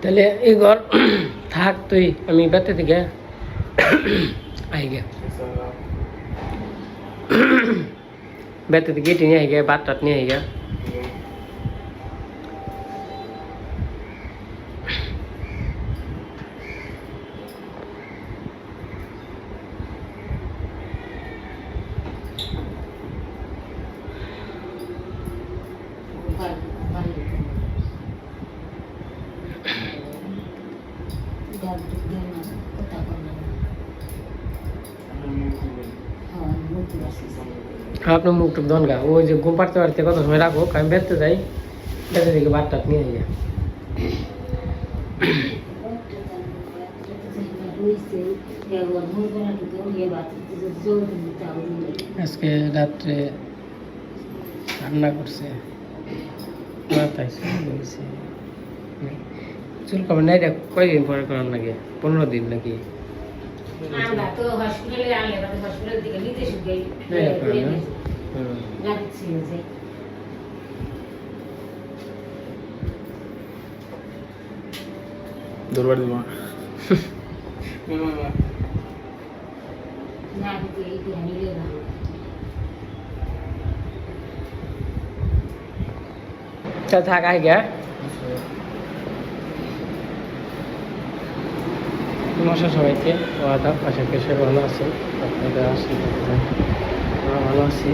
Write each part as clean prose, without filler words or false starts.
তাহলে এই ঘর থাক তুই, আমি বেতে থেকে আই গে বেতে থেকে গেটে নিয়ে আই গে, বাত টাত নিয়ে আই গে। আপনার মুখ টুক ধন গা, ওই যে ঘুম পাড়তে পারতে কত সময় রাখো, আমি বেরতে যাই, বেরতে থেকে বাদ টাত নিয়ে আই। আজকে রাত্রে রান্না করছে মাথায় বলছে চুল কামড় নাই, কয়দিন পরে করার লাগে? 15 দিন নাকি? দরবার দিব থাক আই গা। নমস্কার সবাইকে, আদাব, আশা করি সবাই ভালো আছেন। আপনাদের আশীর্বাদ আমরা ভালো আছি।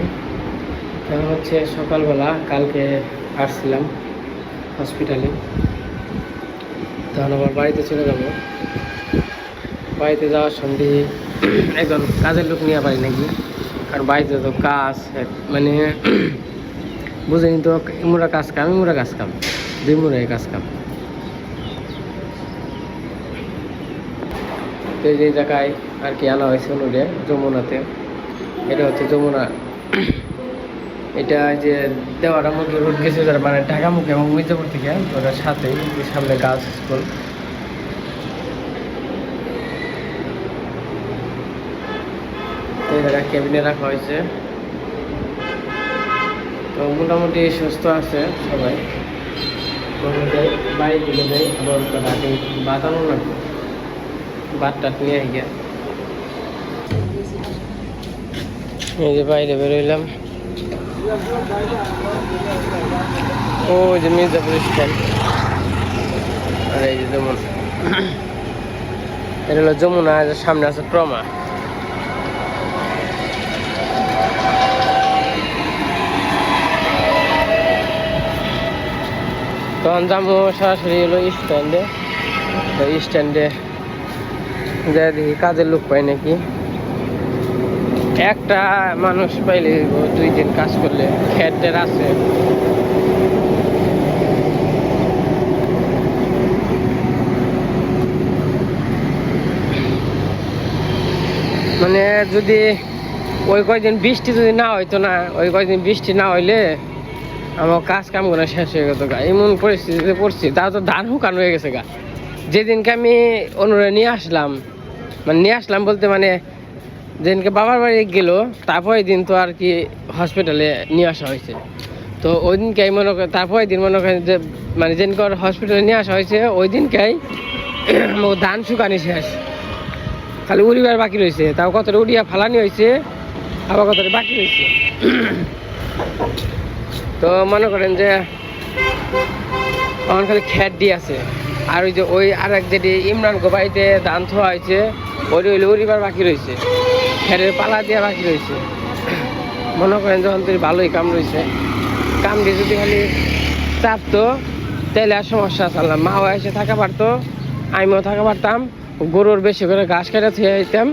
কারণ হচ্ছে সকালবেলা কালকে আসছিলাম হসপিটালে, তখন আবার বাড়িতে চলে যাব। বাড়িতে যাওয়ার সন্ধে একজন কাজের লোক নিয়ে পারি নাকি, কারণ বাড়িতে তো কাজ মানে বুঝেনি তো, ইমুরা কাজ কাম, ইমুরা কাজ কাম, দুই মুরাই কাজ কাম। তো এই জায়গায় আর কি আনা হয়েছে অনুরে যমুনাতে, এটা হচ্ছে যমুনা। এটা যে দেওয়াটা মুখে রোড গেছে যারা মানে ঢাকা মুখে এবং মির্জাপুর থেকে, ওটার সাথেই সামনে গার্লস স্কুল। এই জায়গায় ক্যাবিনে রাখা হয়েছে। তো মোটামুটি সুস্থ আছে সবাই। বাড়ি থেকে যাই, আবার আগে বাতানো লাগবে, বাদ টাত নিয়ে গিয়ে এই যে বাইরে বেরোইলাম। ও যে মির্জাপুর স্ট্যান্ড, আর এই যে যমুনা, এটা হলো যমুনা, সামনে আছে ট্রমা। তখন যাবো সরাসরি হলো স্ট্যান্ডে। তো স্ট্যান্ডে যা দেখি কাজের লোক পাই নাকি, একটা মানুষ পাইলে 2 দিন কাজ করলে, খেটের আছে। মানে যদি ওই কয়দিন বৃষ্টি যদি না হইতো না, ওই কয়দিন বৃষ্টি না হইলে আমার কাজ কাম করে শেষ হয়ে গেত গা। এমন পরিস্থিতিতে পড়ছি, তাও তো ধান হুকান হয়ে গেছে গা। যেদিনকে আমি অনুরে নিয়ে আসলাম, মানে নিয়ে আসলাম বলতে মানে যেদিনকে বাবার বাড়ি গেল, তারপরের দিন তো আর কি হসপিটালে নিয়ে আসা হয়েছে। তো ওই দিনকেই মনে করেন, তারপরের দিন মনে করেন যে মানে যেদিনকে হসপিটালে নিয়ে আসা হয়েছে, ওই দিনকেই ধান শুকানি শেষ, খালি উড়িবার বাকি রয়েছে। তাও কতটা উড়িয়া ফালানি হয়েছে, আবার কতটা বাকি রয়েছে। তো মনে করেন যে আমার খালি খ্যাট দিয়ে আছে। আর ওই যে ওই আর এক যেটি ইমরান বাড়িতে ধান থোয়া হয়েছে, ওই হইলে উড়িবার বাকি রয়েছে, খ্যাটের পালা দেওয়া বাকি রয়েছে। মনে করেন যখন তুই ভালোই কাম রয়েছে, কাম দিয়ে যদি খালি চাপতো তাহলে আর সমস্যা চাললাম। মাও এসে থাকা পারতো, আমিও থাকা পারতাম, গরুর বেশি করে ঘাস কেটে থুয়ে যেতাম।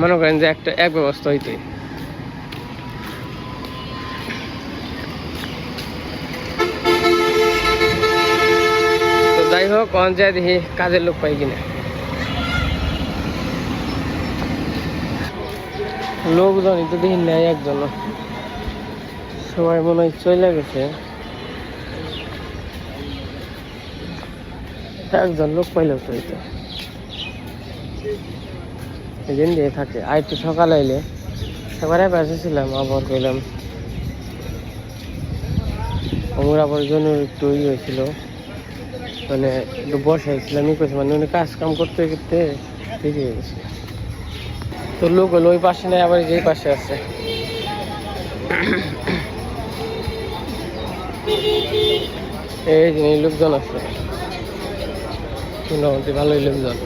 মনে করেন যে এক ব্যবস্থা হইতোই। তো যাই হোক, অঞ্চল দেখি কাজের লোক পাই কিনা। লোকজনই তো দেখি নেই একজন, সবাই মনে হয় চলে গেছে। একজন লোক পাইলেও তো হইতো, এদিন দিয়ে থাকে। আর একটু সকালে এলে একবারে বেঁচেছিলাম, আবার কইলাম আমার আবার জন্য একটু হয়েছিল, মানে একটু বসাইছিলাম ই করছি, মানে উনি কাজ কাম করতে করতে ঠিক হয়ে গেছে। তো লোক হলো ওই পাশে নেই, আবার যেই পাশে আছে। এই যে লোকজন আছে, মোটামুটি ভালোই লোকজন।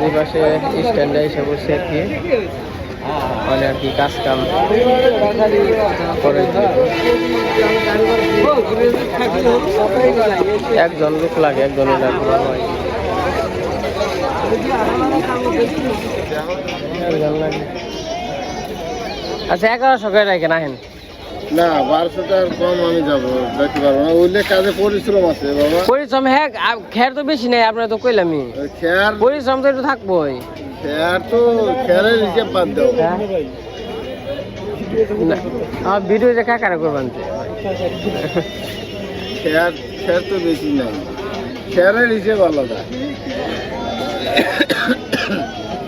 এই পাশে স্ট্যান্ডে এসে বসে আর কি, মানে আর কি কাজ কাম করে। একজন লোক লাগে, একজন লাগে। আচ্ছা 1100 করে রাখেন আহেন না 1200 টাকার কম আমি যাবো দেখতে পারবো না, ওইলে কাজে পরিশ্রম আছে বাবা। পরিশ্রম হ্যাঁ, খের তো বেশি নেই, আপনার তো কইলামই খেয়ার পরিশ্রম তো একটু থাকবোই। খেয়ার তো খেয়ারের হিসেব বাদ দাও। আমার ভিডিও যে কাকারা করবেন, খেয়ার খেয়ার তো বেশি নাই, খেয়ারের হিসেব আলাদা।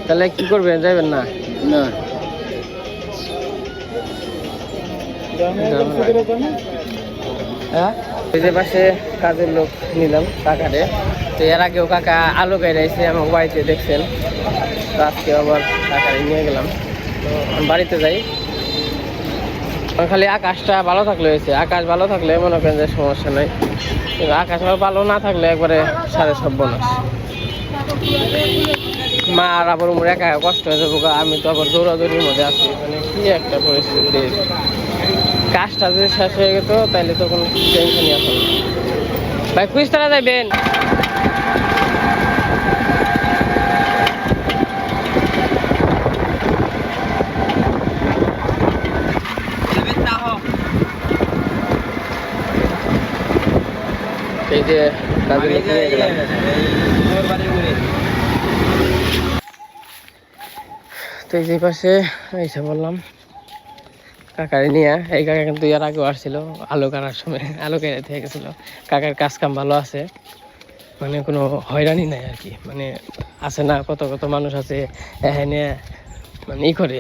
তাহলে কি করবেন, যাবেন না? না হ্যাঁ, ওই যে পাশে কাজের লোক নিলাম কাকারে। তো এর আগেও কাকা আলু গাইছে আমার বাড়িতে দেখছেন, তো আজকে আবার কাকারে নিয়ে গেলাম। তো বাড়িতে যাই, খালি আকাশটা ভালো থাকলে হয়েছে। আকাশ ভালো থাকলে মনে করেন যে সমস্যা নাই, কিন্তু আকাশ ভালো না থাকলে একবারে সাড়ে সর্বনাশ। মা আর আবার উমর একা কষ্ট হয়ে যাবো, আমি তো আবার দৌড়াদৌড়ির মধ্যে আছি, মানে কি একটা পরিস্থিতি। কাজটা যদি শেষ হয়ে গেত তাহলে তো কোনো টেনশনই আসে না। ভাই কুইস্তারা যাইবেন? এই যে কাজের লোক নিয়ে গেলাম। তো এই যে পাশে এসে বললাম কাকারে নিয়ে। এই কাকা কিন্তু এর আগেও আসছিল আলু কাটার সময়, আলু কেটে থেকে গেছিল। কাকার কাজ কাম ভালো আছে, মানে কোনো হয়রানি নাই আর কি। মানে আছে না, কত কত মানুষ আছে এখানে মানে ই করে,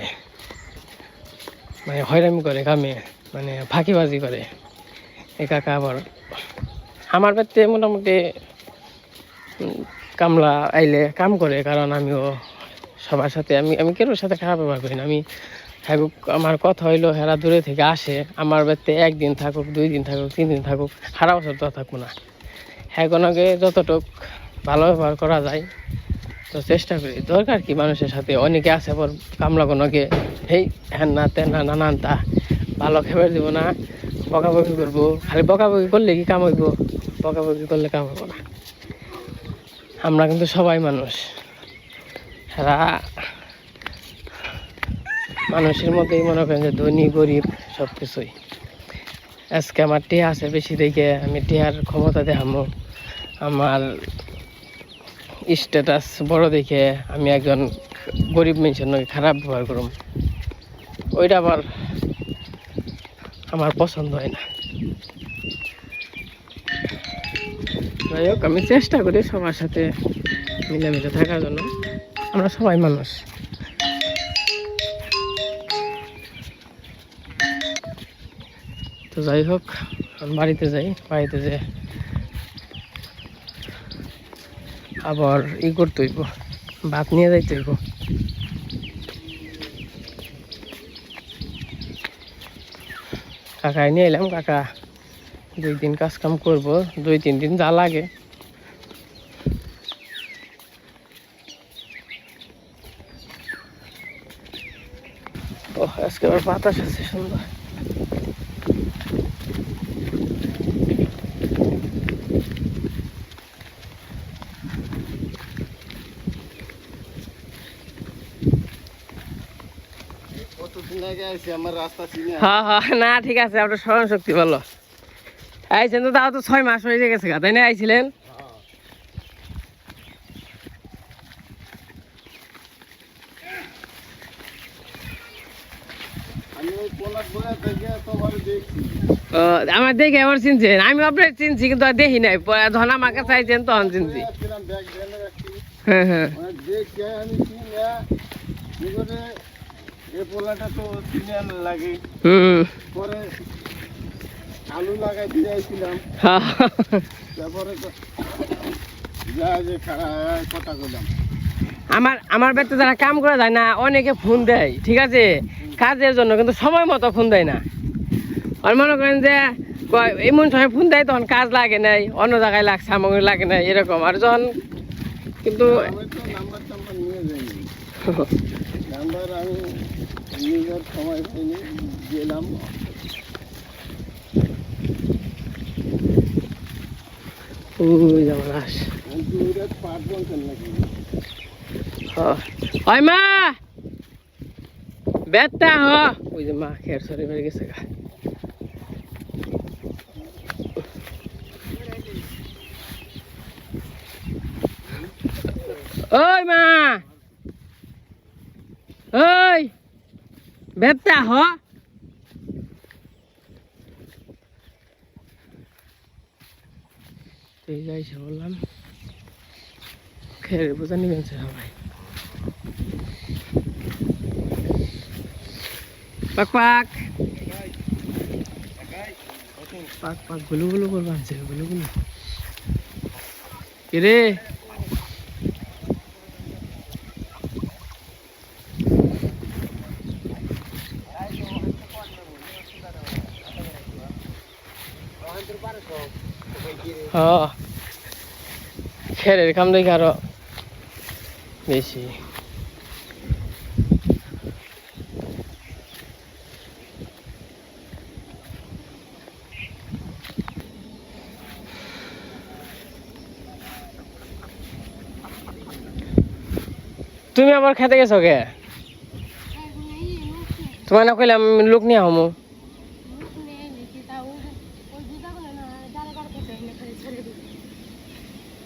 মানে হয়রানি করে কামে, মানে ফাঁকিবাজি করে। এই কাকা আবার আমার বাড়িতে মোটামুটি কামলা আইলে কাম করে, কারণ আমিও সবার সাথে আমি কেউ সাথে খারাপ ব্যবহার করি না। আমি আমার কথা হইলো হেরা দূরে থেকে আসে আমার বাড়িতে, একদিন থাকুক, 2 দিন থাকুক, 3 দিন থাকুক, সারা বছর তো থাকবো না। হ্যাঁকে যতটুক ভালো ব্যবহার করা যায় তো চেষ্টা করি। দরকার কি মানুষের সাথে, অনেকে আছে পর কামলা কোনোকে হেই হ্যান না তেন না নানান তা, ভালো খেবার দিব না, বকাবকি করবো। খালি বকাবকি করলে কি কাম হইব? বকাবকি করলে কাম হইব না। আমরা কিন্তু সবাই মানুষ, এরা মানুষের মধ্যেই মনে করেন যে ধনী গরিব সব কিছুই। আজকে আমার টিয়া আছে বেশি দেখে আমি টিয়ার ক্ষমতা দেখামো, আমার স্ট্যাটাস বড় দেখে আমি একজন গরিব মানুষের নাকি খারাপ ব্যবহার করুম, ওইটা আবার আমার পছন্দ হয় না। যাই হোক, আমি চেষ্টা করি সবার সাথে মিলেমিশে থাকার জন্য, আমরা সবাই মানুষ। তো যাই হোক, আমি বাড়িতে যাই, বাড়িতে যে আবার ই করতে হইব, ভাত নিয়ে যাইতে হইব। কাকাই নিয়ে এলাম, কাকা 2 দিন কাজ কাম করবো, 2-3 দিন যা লাগে। ও আজকে আবার বাতাস আছে সুন্দর। হ্যাঁ হ্যাঁ, না ঠিক আছে, আপনার স্মরণ শক্তি ভালো। আইছেন তো, তাও তো 6 মাস হয়ে গেছে, তাই না? আইছিলেন আমার দেখে আবার চিনছেন? আমি আপনার চিনছি, কিন্তু আর দেখি নাই, যখন আমাকে চাইছেন তখন চিনছি। হ্যাঁ হ্যাঁ, আলু লাগাই দিয়ে আইছিলাম তারপরে তো যা যে কথা কইলাম আমার বাড়িতে যারা কাম করে যায় না অনেকে ফোন দেয় ঠিক আছে কাজের জন্য কিন্তু সময় মতো ফোন দেয় না আর মনে করেন যে এমন সময় ফোন দেয় তখন কাজ লাগে নাই অন্য জায়গায় লাগছে সামগ্রী লাগে নাই এরকম আর যখন কিন্তু আমি তো নাম্বার টাম্বার নিয়ে যাইনি নাম্বার আমি নিজের সময় পাইনি গেলাম ওই যেমন আস পাঁচজন নাকি ওই মা বেতা হ ওই যে মা খের সরে বেড়ে গেছে গা ওই মা ওই বেতা হ ঠিক আছে বললাম খেয়ে বোঝা নিবেন সবাই পাক পাক পাক পাক গুলো গুলো করবা আছে গুলো গুলো কি রে হ্যাঁ খেরের কাম দেখে আরো বেশি তুমি আবার খেতে গেছো কে তোমার না কইলাম লোক নিয়ে হমু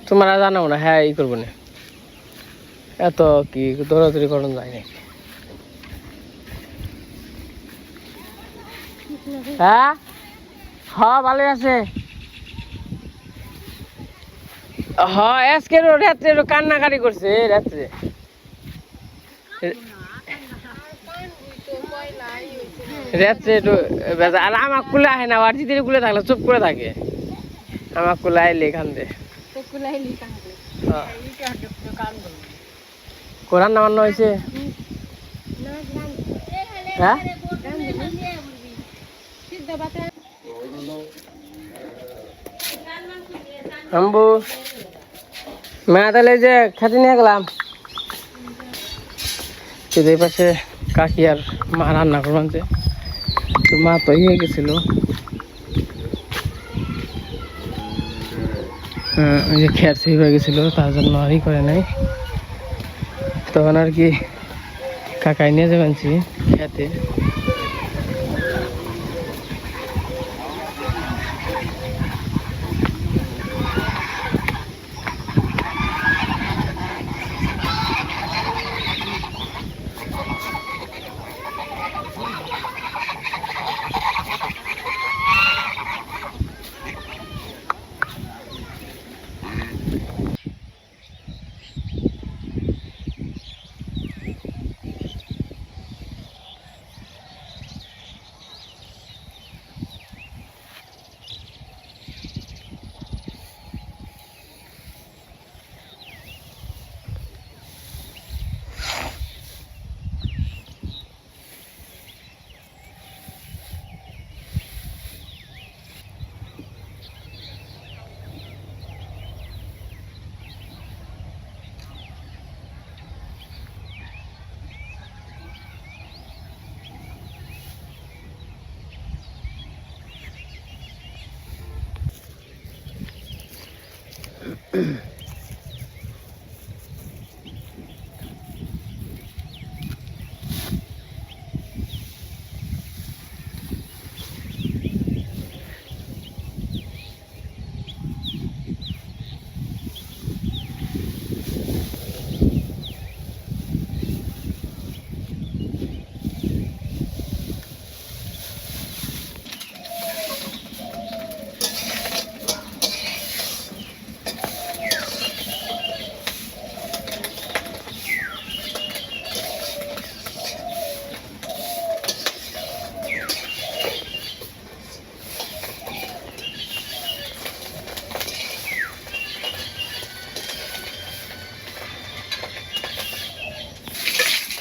তোমার আর জানাও না হ্যাঁ ই করবো না এত কি দৌড়াদৌড়ি করানো যায় না হ্যাঁ হ্যাঁ ভালো আছে হ্যাঁ আজকে রাত্রে কান্নাকাটি করছে রাত্রে রাত্রে একটু আর আমার কুলে আহে না আর যদি কুলে থাকলে চুপ করে থাকে আমার কুলে আইলে কান্দে কোরআন নামান্য হয়েছে হ্যাঁ আম্বু মা তাহলে যে খেতে নিয়ে গেলাম এই পাশে কাকি আর মা রান্না করবেন যে তো মা তো ইয়ে গেছিল ওই যে খেয়ার সেই হয়ে গেছিল তার জন্য আরই করে নাই তখন আর কি কাকাই নিয়ে যাবেন খেতে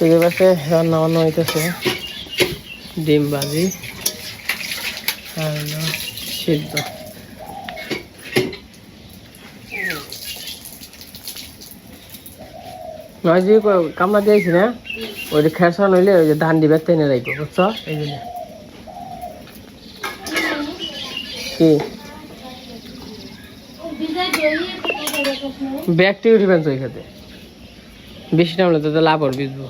এই পাশে রান্না বান্না হইতেছে, ডিম ভাজি আর হলো সিদ্ধ। নয় যে কামড়া দিয়েছি না, ওই যে খেরসা নইলে ওই যে ধান দিবে টেনে রাখবো, বুঝছো? এই জন্য কি ব্যাগটি উঠিবেন তো ওই খাতে, বেশি নামলে তো লাভ আর বিজবো।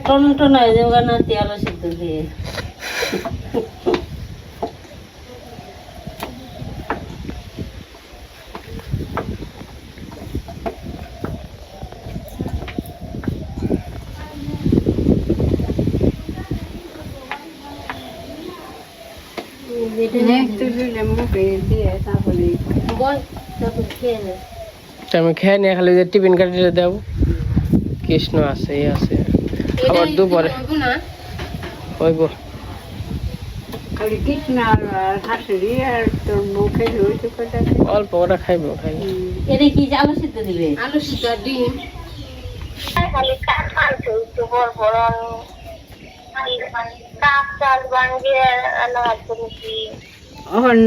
টমেটো নয় যে ওখানে তেল সিদ্ধ দিয়ে আমি খেয়ে নিয়ে খালি যে টিফিন কাটিয়ে দেব, কৃষ্ণ আছে এই আছে, আবার দুপুরে হইব। অল্প ওটা খাইব খাই। এটা কি আলু সিদ্ধ দিবে? আলু সিদ্ধ আর ডিম। খালি কাঁঠাল চলছে বড় বড় কাপ চাল বানিয়ে আনা আছে নাকি?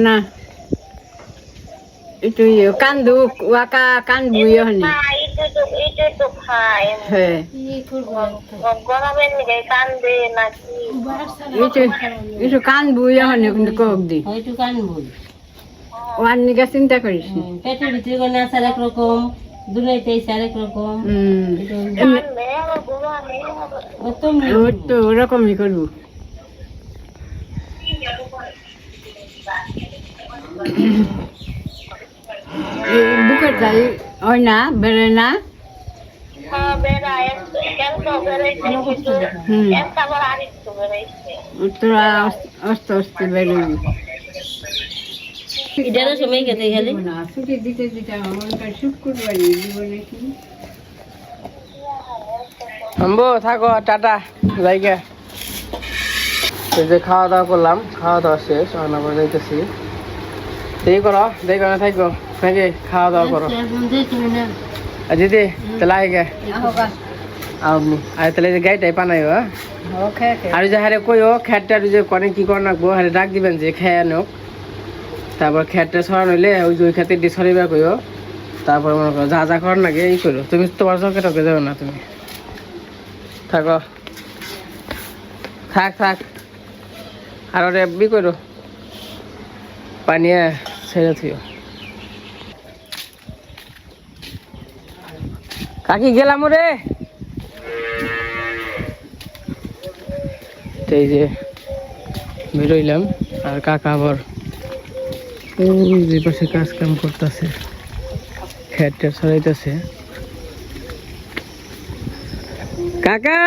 না itu ya kandu waka kandu ya ni না itu তো খায় he গরমের নিয়ে কান্দে নাকি? itu kandu ya ni কিন্তু কক দি হয়তো কানবই। ওয়ান নিগা চিন্তা করিস পেটের ভিতরে কোনো আছে আরেক রকম, দুলাইতে আছে আরেক রকম। কান্দে আবার গরমে ও তুমি ও তো ওরকমই করবো। বুকের যাই হয় না বেড়ে না হ্যাঁ বেড়ায় কেন তো বেড়াইছে কিন্তু একটা আবার আরেকটু বেড়াইছে। তোরা আস্তে আস্তে বেরোবি এটারও সময় খেতে গেলে না ছুটি দিতে দিতে আমার শুক্রবারই দিব নাকি আম্বো থাকো, টাটা জায়গা। এই যে খাওয়া দাওয়া করলাম, খাওয়া দাওয়া শেষ, রান্না করে যাইতেছি। এই করো দেখো না থাকো নাকি, খাওয়া দাওয়া করো। আর দিদি তাহলে আয় গে আপনি আর তাহলে যে গাড়িটাই পানাইও। আর যে হারে কইও খ্যাটটা যে কনে কি করে রাখবো, হারে ডাক দিবেন যে খেয়ে নোক, তারপর খ্যাটটা সরান হইলে ওই যে ওই খাতে দিয়ে সরিবা কইও। তারপর মনে করো যা যা করার নাকি এই করো, তুমি তোমার চোখে টকে যাবে না, তুমি থাকো থাক থাক। আর ওরে বি করো পানিয়া ছেড়ে থিও। কাকি গেলাম রে। এই যে বেরোইলাম, আর কাকা আবার যে পাশে কাজ কাম করতেছে, খেট টেট সরাইতেছে। কাকা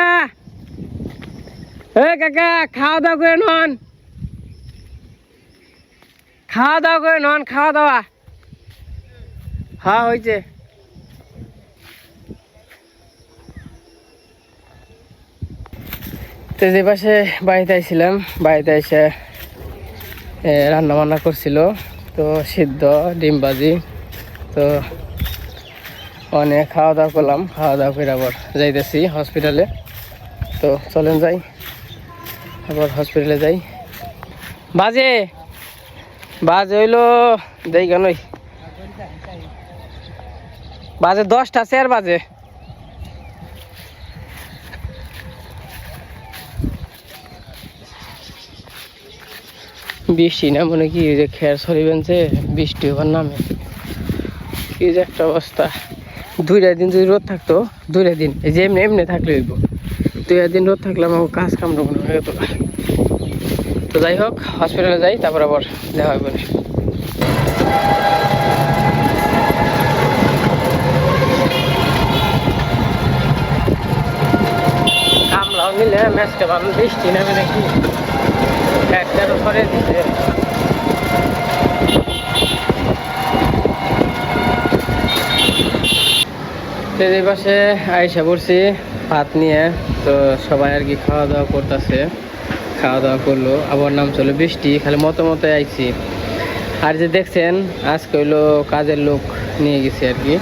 এ কাকা খাওয়া দাওয়া করে নন, খাওয়া দাওয়া করে নন, খাওয়া দাওয়া। হ্যাঁ হয়েছে। তো যে পাশে বাড়িতে আইছিলাম, বাড়িতে এসে রান্না বান্না করছিল, তো সিদ্ধ ডিম ভাজি। তো অনেক খাওয়া দাওয়া করলাম, খাওয়া দাওয়া করে আবার যাইতেছি হসপিটালে। তো চলেন যাই, আবার হসপিটালে যাই। বাজে বাজে হইলো দেই কেন, বাজে 10টা 4 বাজে। বৃষ্টি না মনে কি যে খেয়ার সরিবেন যে বৃষ্টি হবার নামে, কি যে একটা অবস্থা। 2টা দিন যদি রোদ থাকতো, 2টা দিন এই যে এমনি এমনি থাকলে হইব, 2টা দিন রোদ থাকলে আমার কাজ কাম হয়ে যেত। তো যাই হোক হসপিটালে যাই, তারপর আবার দেখা হবে। কামলাও নিলে ম্যাচটা ভালো বৃষ্টি নামে নাকি একটা তো সরে দিচ্ছে। এই পাশে আইসা পড়ছি ভাত নিয়ে, তো সবাই আর কি খাওয়া দাওয়া করতেছে। খাওয়া দাওয়া করলো, আবার নাম চলো বৃষ্টি, খালি মতো আইছি। আর যে দেখছেন আজকে হইলো কাজের লোক নিয়ে গেছে আর কি,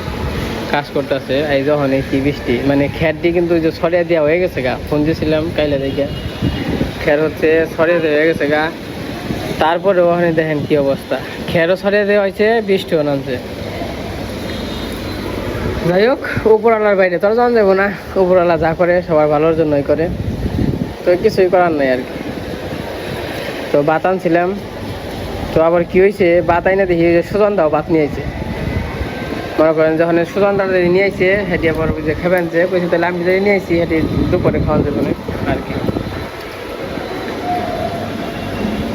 কাজ করতেছে। এই যখন কি বৃষ্টি, মানে খেরটি কিন্তু যে ছড়িয়ে দেওয়া হয়ে গেছে গা, ফোন দিয়েছিলাম কাইলে দেখে খের হচ্ছে ছড়িয়ে দেওয়া হয়ে গেছে গা। তারপরে ওখানে দেখেন কি অবস্থা, খেরও ছড়িয়ে দেওয়া হয়েছে, বৃষ্টিও নামছে। যাই হোক, উপরওয়ালার বাইরে তোরা জান যাবো না, উপরওয়ালা যা করে সবার ভালোর জন্যই করে, তো কিছুই করার নাই আর কি। তো ভাত আনছিলাম, তো আবার কি হয়েছে, ভাত আইনা দেখি সুজন দাও ভাত নিয়ে আইছে। মনে করেন যখন সুজন দাও নিয়ে আইছে, হেঁটে আবার যে খাবেন যে কইছে, তাহলে আমি যদি নিয়ে আইছি হেঁটে দুপুরে খাওয়ান যাবো না আর কি।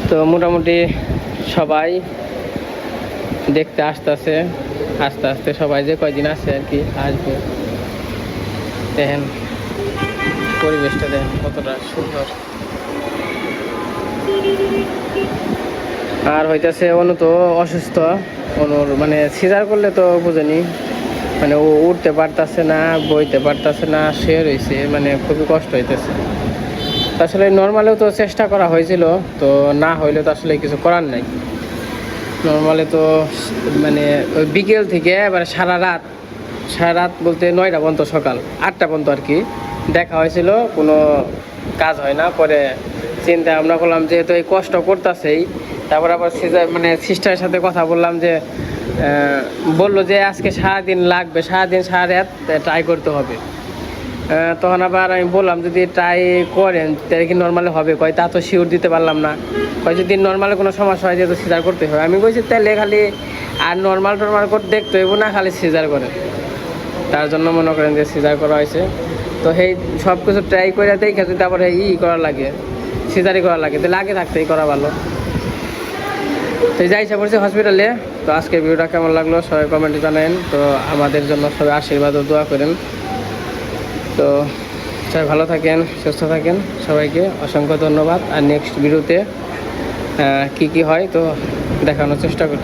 তো মোটামুটি সবাই দেখতে আসতেছে, আস্তে আস্তে সবাই যে কয়দিন আছে আর কি আসবে। দেখেন পরিবেশটা, দেখেন কতটা সুন্দর। আর হইতেছে অনু তো অসুস্থ, অনুর মানে সিজার করলে তো বুঝেনি, মানে ও উঠতে পারতেছে না, বইতে পারতেছে না, শুয়ে রয়েছে, মানে খুবই কষ্ট হইতেছে। আসলে নর্মালেও তো চেষ্টা করা হয়েছিল, তো না হইলে তো আসলে কিছু করার নাই। নর্মালে তো মানে ওই বিকেল থেকে এবার সারা রাত বলতে 9টা পর্যন্ত, সকাল 8টা পর্যন্ত আর কি দেখা হয়েছিল, কোনো কাজ হয় না। পরে চিন্তা ভাবনা করলাম যেহেতু এই কষ্ট করতেছেই, তারপর আবার মানে সিস্টারের সাথে কথা বললাম, যে বললো যে আজকে সারাদিন লাগবে, সারাদিন সারা রাত ট্রাই করতে হবে। তখন আবার আমি বললাম যদি ট্রাই করেন তাহলে কি নর্মালে হবে, কয় তা তো শিওর দিতে পারলাম না, কয় যদি নর্মালে কোনো সমস্যা হয় যেহেতু সিজার করতে হয়। আমি বলছি তাহলে খালি আর নর্মাল করে দেখতে হইব না, খালি সিজার করে, তার জন্য মনে করেন যে সিজার করা হয়েছে। তো সেই সব কিছু ট্রাই করে দেখে যদি আবার করা লাগে, সিজারই করা লাগে, তাহলে আগে থাকতেই করা ভালো। তো যাই ইচ্ছা করছি হসপিটালে। তো আজকের ভিডিওটা কেমন লাগলো সবাই কমেন্টে জানাবেন। তো আমাদের জন্য সবাই আশীর্বাদ ও দোয়া করেন। তো সবাই ভালো থাকেন, সুস্থ থাকেন, সবাইকে অসংখ্য ধন্যবাদ। আর নেক্সট ভিডিওতে কি হয় তো দেখানোর চেষ্টা করি।